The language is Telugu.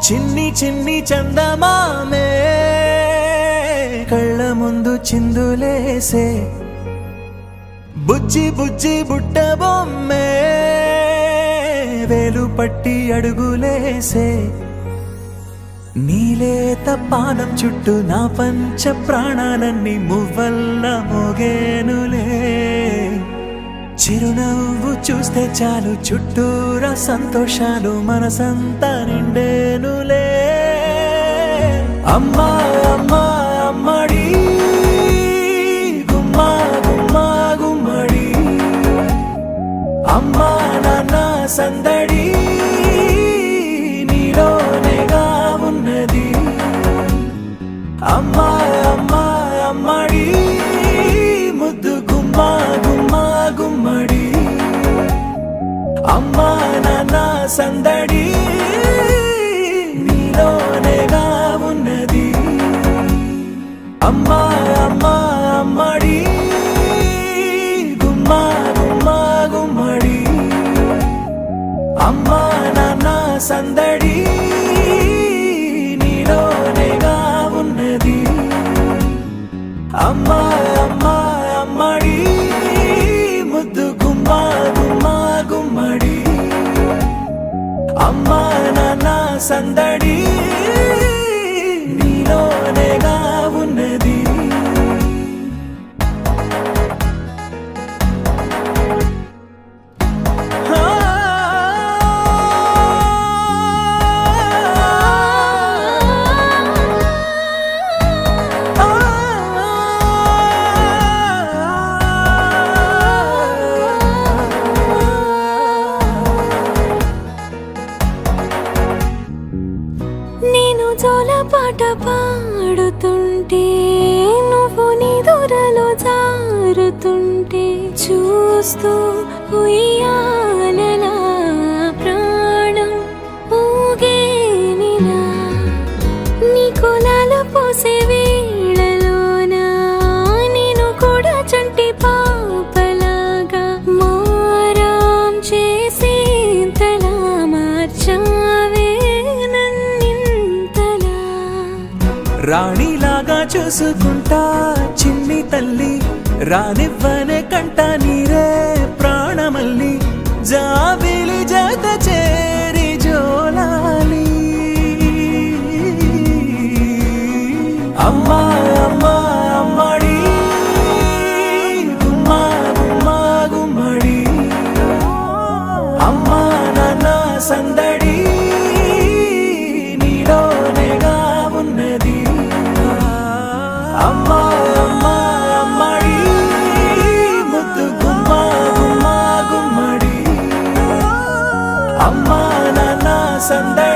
చిన్ని చిన్ని చందమామే కళ్ళ ముందు చిందులేసే బుజ్జి బుజ్జి బుట్ట బొమ్మే వేలు పట్టి అడుగులేసే నీలేత పానం చుట్టూ నా పంచ ప్రాణాలన్నీ మువ్వల్ల మోగేనులే చిరునవ్వు చూస్తే చాలు చుట్టూరా సంతోషాలు మనసంతా నిండేనులే అమ్మా అమ్మా అమ్మడి గుమ్మా గుమ్మా గుమ్మడి అమ్మా నాన్న సందడి నీలోనేగా ఉన్నది అమ్మా అమ్మా అమ్మడి ముద్దు గుమ్మా గుమ్మా గుమ్మడి అమ్మా నాన్న సందడి నీలోనేగా ఉన్నది అమ్మా అమ్మా అమ్మడి గుమ్మా గుమ్మా గుమ్మడి అమ్మా నాన్న సందడి నీలోనేగా ఉన్నది అమ్మా అమ్మా అమ్మడి ముద్దు గుమ్మా గుమ్మా గుమ్మడి అమ్మా నాన్న సందడి నీలోనేగా ఉన్నది నేను జోలపాట పాడుతుంటే నువ్వు నీ దూరలో జారుతుంటే చూస్తూ ఉయ్యాలలా ప్రాణం ఊగేనిలా నీ కులాలు పోసే వేళలోనా నేను కూడా చంటి పాపలాగా మారాం చేసేంతలా మార్చావే రాణిలాగా చూసుకుంటా చిన్ని తల్లి రానివ్వనే కంట నీరే ప్రాణమల్లి జాబిలి జత చేరి జోలాలి అమ్మా అమ్మా అమ్మడి గుమ్మా గుమ్మా గుమ్మడి అమ్మా నాన్న సందడి నీలోనేగా ఉన్నది అమ్మా అమ్మా అమ్మడి ముద్దు గుమ్మా గుమ్మా గుమ్మడి అమ్మా నాన్న సందడి